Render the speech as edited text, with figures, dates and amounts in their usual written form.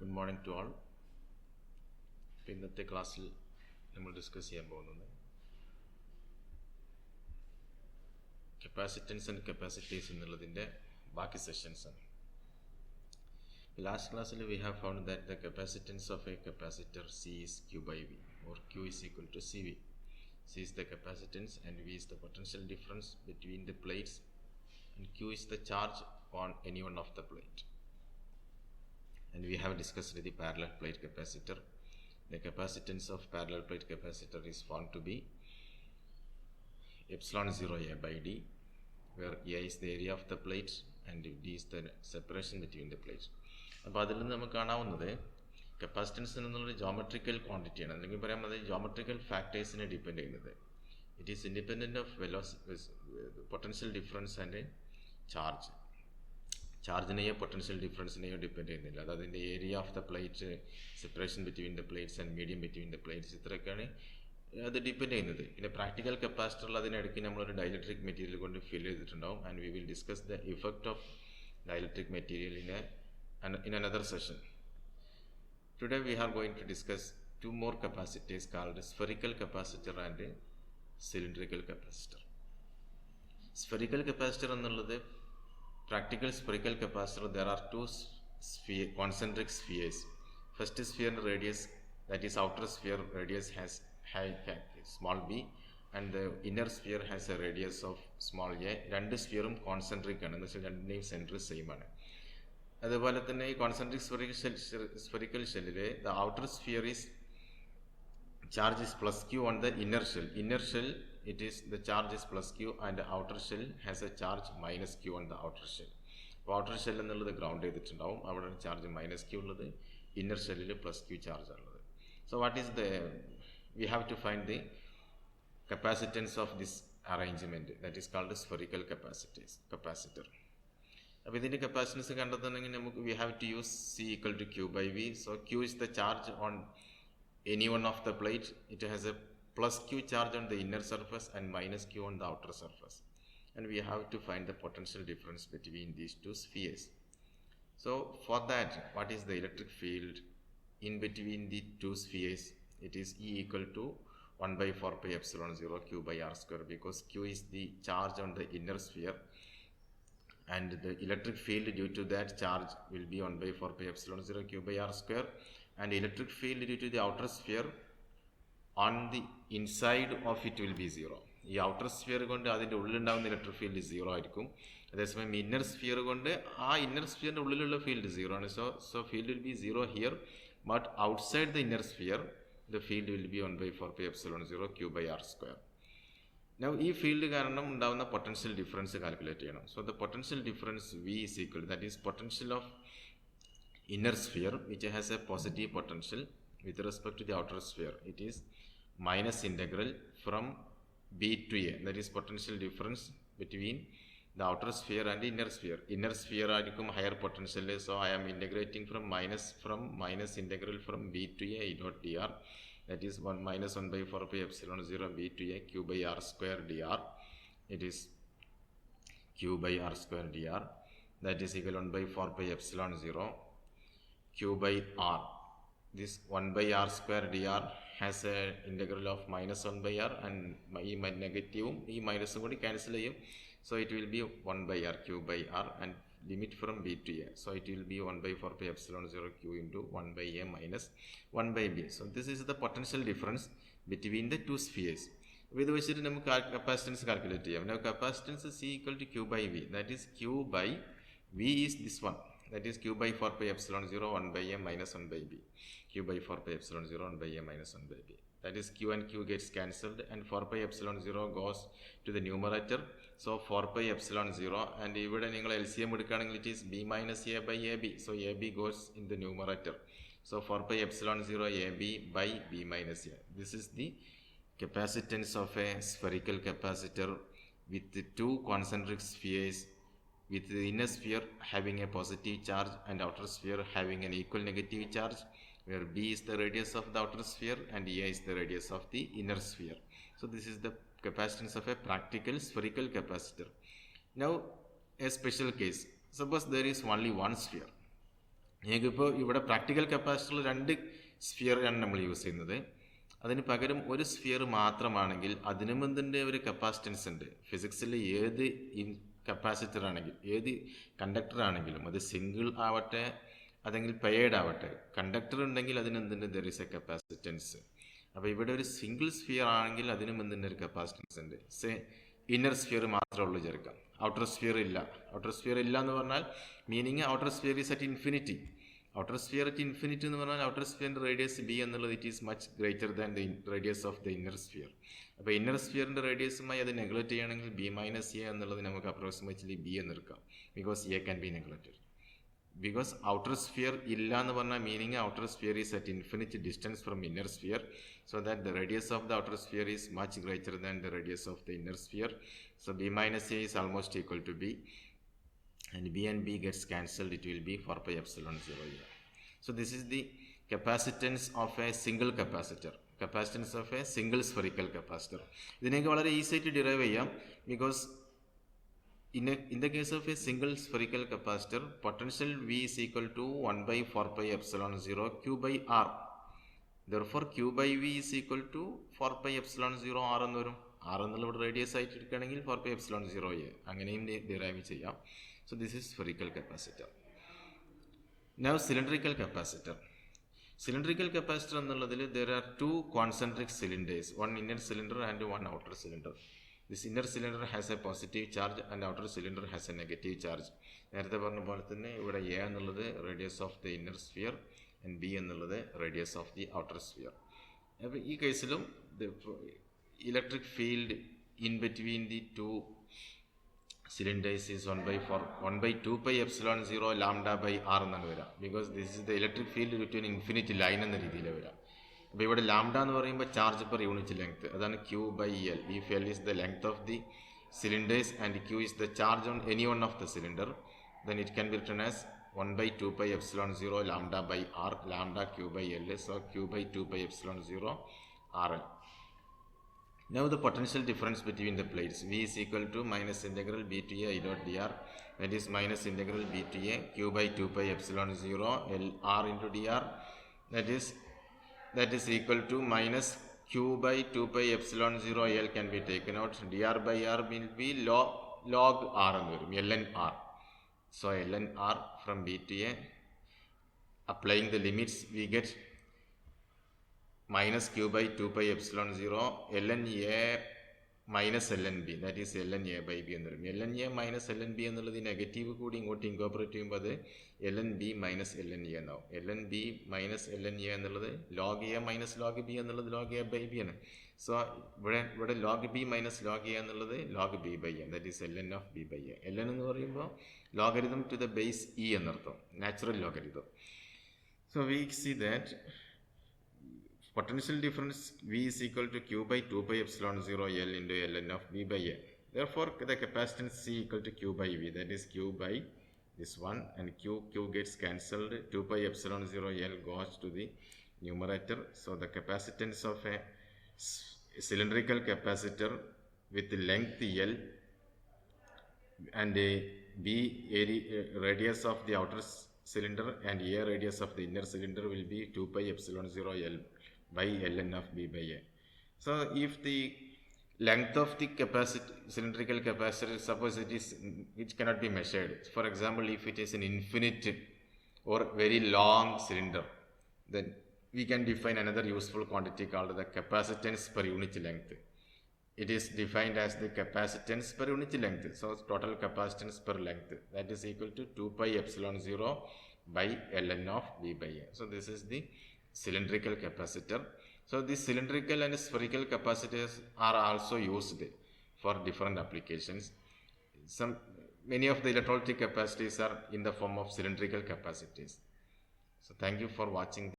Good morning to all. ഇന്നത്തെ ക്ലാസ്സിൽ നമ്മൾ ഡിസ്കസ് ചെയ്യാൻ പോകുന്നത് കപ്പാസിറ്റൻസ് ആൻഡ് കപ്പാസിറ്റീസ് എന്നുള്ളതിൻ്റെ ബാക്കി സെഷൻസാണ്. ലാസ്റ്റ് ക്ലാസ്സിൽ we have found that the capacitance of a capacitor C is Q by V, or Q is equal to CV. C is the capacitance and V is the potential difference between the plates, and Q is the charge on any one of the plate. And we have discussed the parallel plate capacitor. The capacitance of parallel plate capacitor is found to be epsilon 0 A by D, where A is the area of the plate and D is the separation between the plates. അപ്പോൾ അതിൽ നിന്ന് നമുക്ക് കാണാവുന്നത് capacitance എന്നുള്ളൊരു geometrical ക്വാണ്ടിറ്റിയാണ്, അല്ലെങ്കിൽ പറയാം അത് geometrical ഫാക്ടേഴ്സിനെ depend ചെയ്യുന്നത്. It is independent of potential difference and charge. ചാർജിനെയോ പൊട്ടൻഷ്യൽ ഡിഫറൻസിനെയോ ഡിപ്പെൻഡ് ചെയ്യുന്നില്ല. അത് അതിൻ്റെ area of the plate, separation between the plates and medium between the plates, ഇത്രയൊക്കെയാണ് അത് ഡിപ്പെൻഡ് ചെയ്യുന്നത്. പിന്നെ പ്രാക്ടിക്കൽ കപ്പാസിറ്ററിൽ അതിനിടയ്ക്ക് നമ്മളൊരു ഡൈലക്ട്രിക് മെറ്റീരിയൽ കൊണ്ട് ഫിൽ ചെയ്തിട്ടുണ്ടാവും. And we will discuss the effect of dielectric material in another session. Today we are going to discuss two more capacitors called spherical capacitor and cylindrical capacitor. Spherical capacitor എന്നുള്ളത് practical spherical capacitor, there are two concentric spheres. First sphere radius, that is outer sphere radius has small b, and the inner sphere has a radius of small a. രണ്ട് സ്ഫിയറും concentric ആണ്, എന്ന് വെച്ചാൽ രണ്ടിൻ്റെയും centre same ആണ്. അതുപോലെ തന്നെ ഈ concentric spherical ഷെല്ലിലെ the outer sphere is charge is plus q on the inner shell. Inner shell, it is the charge is plus q, and the outer shell has a charge minus q on the outer shell. അപ്പോൾ outer shell എന്നുള്ളത് ground ചെയ്തിട്ടുണ്ടാവും, അവിടെ charge minus Q ഉള്ളത്, inner ഷെല്ലിൽ plus Q charge ഉള്ളത്. So what is the we have to find the capacitance of this arrangement, that is called spherical capacitor. അപ്പോൾ ഇതിൻ്റെ capacitance കണ്ടെത്തണമെങ്കിൽ നമുക്ക് we have to use C equal to Q by V. So Q is the charge on any one of the plate. It has a plus Q charge on the inner surface and minus Q on the outer surface. And we have to find the potential difference between these two spheres. So for that, what is the electric field in between the two spheres? It is E equal to 1 by 4 pi epsilon 0 Q by R square, because Q is the charge on the inner sphere, and the electric field due to that charge will be 1 by 4 pi epsilon 0 Q by R square, and electric field due to the outer sphere on the inside of it will be 0. ഈ outer sphere കൊണ്ട് അതിൻ്റെ ഉള്ളിലുണ്ടാകുന്ന electric field 0 ആയിരിക്കും. അതേസമയം inner sphere കൊണ്ട് ആ inner സ്ഫിയറിൻ്റെ ഉള്ളിലുള്ള field 0 ആണ്. So field will be 0 here, but outside the inner sphere the field will be 1 by 4 pi epsilon 0 Q by R square. Now ഈ ഫീൽഡ് കാരണം ഉണ്ടാകുന്ന പൊട്ടൻഷ്യൽ ഡിഫറൻസ് കാൽക്കുലേറ്റ് ചെയ്യണം. So the potential difference V is equal, that is potential of inner sphere which has a positive potential with respect to the outer sphere. It is minus integral from B to A, that is potential difference between the outer sphere and the inner sphere. Inner sphere ആയിരിക്കും higher potential, so I am integrating from minus integral from B to A E dot dr, that is 1 minus 1 by 4 pi epsilon 0 B to A Q by R square dr. It is Q by R square dr, that is equal 1 by 4 pi epsilon 0 Q by R. This 1 by R square dr has a integral of minus 1 by R, and ഈ നെഗറ്റീവും ഈ മൈനസും കൂടി cancel ചെയ്യും. So it will be 1 by R Q by R, and limit from B to A. So it will be 1 by 4 pi epsilon 0 Q into 1 by A minus 1 by B. So this is the potential difference between the two spheres. ഇത് വെച്ചിട്ട് നമുക്ക് capacitance calculate ചെയ്യാം. Now capacitance C equal to Q by V, that is Q by V is this one, that is Q by 4 pi epsilon 0 1 by A minus 1 by B. Q by 4 pi epsilon 0 1 by A minus 1 by B. That is Q and Q gets cancelled, and 4 pi epsilon 0 goes to the numerator. So 4 pi epsilon 0, and ഇവിടെ നിങ്ങൾ LCM എടുക്കുകയാണെങ്കിൽ it is B minus A by AB. So AB goes in the numerator. So 4 pi epsilon 0 AB by B minus A. This is the capacitance of a spherical capacitor with the two concentric spheres, with the inner sphere having a positive charge and outer sphere having an equal negative charge, where B is the radius of the outer sphere and A is the radius of the inner sphere. So this is the capacitance of a practical spherical capacitor. Now a special case, suppose there is only one sphere. നിങ്ങൾക്കിപ്പോൾ ഇവിടെ practical കപ്പാസിറ്ററിൽ 2 സ്ഫിയറാണ് നമ്മൾ use ചെയ്യുന്നത്. അതിന് പകരം ഒരു sphere മാത്രമാണെങ്കിൽ അതിനും എന്തിൻ്റെ ഒരു കപ്പാസിറ്റൻസ് ഉണ്ട്. ഫിസിക്സിൽ ഏത് കപ്പാസിറ്റർ ആണെങ്കിലും ഏത് കണ്ടക്ടർ ആണെങ്കിലും അത് സിംഗിൾ ആവട്ടെ അതെങ്കിൽ പെയർഡ് ആവട്ടെ, കണ്ടക്ടർ ഉണ്ടെങ്കിൽ അതിനെന്തുണ്ട്, ദർ ഈസ് എ കപ്പാസിറ്റൻസ്. അപ്പോൾ ഇവിടെ ഒരു സിംഗിൾ സ്ഫിയർ ആണെങ്കിൽ അതിനും എന്തിൻ്റെ ഒരു കപ്പാസിറ്റൻസ് ഉണ്ട്. ഇന്നർ സ്ഫിയർ മാത്രമേ ഉള്ളൂ ചേർക്കാം, ഔട്ടർ സ്ഫിയർ ഇല്ല. ഔട്ടർ സ്ഫിയർ ഇല്ല എന്ന് പറഞ്ഞാൽ meaning outer sphere is at infinity. Outer sphere at infinity എന്ന് പറഞ്ഞാൽ ഔട്ടർ സ്ഫിയറിൻ്റെ റേഡിയസ് ബി എന്നുള്ളത് it is much greater than the radius of the inner sphere. അപ്പോൾ ഇന്നർ സ്ഫിയറിൻ്റെ റേഡിയസുമായി അത് നെഗ്ലക്റ്റ് ചെയ്യുകയാണെങ്കിൽ ബി മൈനസ് എ എന്നുള്ളത് നമുക്ക് അപ്രോക്സിമേറ്റ്ലി ബി എന്ന് എടുക്കാം. Because A can be neglected. Because outer sphere ഇല്ല എന്ന് പറഞ്ഞാൽ meaning outer sphere is at infinite distance from inner sphere, so that the radius of the outer sphere is much greater than the radius of the inner sphere. So b minus a is almost equal to b, and b gets cancelled. It will be 4 pi epsilon 0 here. So this is the capacitance of a single capacitor, capacitance of a single spherical capacitor. ഇതിനേക്ക് വളരെ easy ആയിട്ട് derive ചെയ്യാം. Because in the case of a single spherical capacitor, potential v is equal to 1 by 4 pi epsilon 0 q by r. Therefore q by v is equal to 4 pi epsilon 0 r എന്ന് വരും. r എന്നുള്ള ഇവിടെ radius ആയിട്ട് എടുക്കുകയാണെങ്കിൽ 4 pi epsilon 0 a അങ്ങനെയും derive ചെയ്യാം. So this is spherical capacitor. Now cylindrical capacitor. Cylindrical capacitor എന്നുള്ളതിൽ there are 2 concentric cylinders, one inner cylinder and one outer cylinder. This inner cylinder has a positive charge and outer cylinder has a negative charge. നേരത്തെ പറഞ്ഞ പോലെ തന്നെ ഇവിടെ a എന്നുള്ളത് radius of the inner sphere and b എന്നുള്ളത് radius of the outer sphere. അപ്പോൾ ഈ കേസിലും electric field in between the 2 cylinders is 1 by 2 pi epsilon 0 lambda by r എന്നാണ് വരിക. Because this is the electric field between infinite line എന്ന രീതിയിൽ വരിക. അപ്പോൾ ഇവിടെ ലാംഡ എന്ന് പറയുമ്പോൾ ചാർജ് പെർ യൂണിറ്റ് ലെങ്ത്, അതാണ് q by l. If l is the length of the cylinders and q is the charge on any one of the cylinder, then it can be written as 1 by 2 pi epsilon 0 lambda by r, lambda q by l, so q by 2 pi epsilon 0 rl. Now the potential difference between the plates, v is equal to minus integral b to a I dot dr, that is minus integral b to a q by 2 pi epsilon 0 l r into dr, that is equal to minus q by 2 pi epsilon 0 l can be taken out, dr by r will be log r എന്ന് വരും, ln r. So ln r from b to a, applying the limits, we get minus q by 2 pi epsilon 0 ln a minus ln b, that is ln a by b എന്ന് വരും. ln a minus ln b എന്നുള്ളത് negative കൂടി ഇങ്ങോട്ട് incorporate ചെയ്യുമ്പോൾ അത് ln b minus ln a എന്നാവും. ln b minus ln a എന്നുള്ളത് log a minus log b എന്നുള്ളത് log a by b ആണ്. സോ ഇവിടെ log b minus log a എന്നുള്ളത് log b by a, that is ln of b by a. ln എന്ന് പറയുമ്പോൾ logarithm to the base e എന്നർത്ഥം, natural logarithm. So we see that potential difference v is equal to q by 2 pi epsilon 0 l into ln of b by a. Therefore the capacitance c equal to q by v, that is q by this one, and q gets cancelled, 2 pi epsilon 0 l goes to the numerator. So the capacitance of a cylindrical capacitor with the length l and a b radius of the outer cylinder and a radius of the inner cylinder will be 2 pi epsilon 0 l by ln of b by a. So if the length of the cylindrical capacitor, suppose it cannot be measured. For example, if it is an infinite or very long cylinder, then we can define another useful quantity called the capacitance per unit length. It is defined as the capacitance per unit length. So total capacitance per length, that is equal to 2 pi epsilon 0 by ln of b by a. So this is the cylindrical capacitor. So these cylindrical and spherical capacitors are also used for different applications. Many of the electrolytic capacitors are in the form of cylindrical capacitors. So thank you for watching.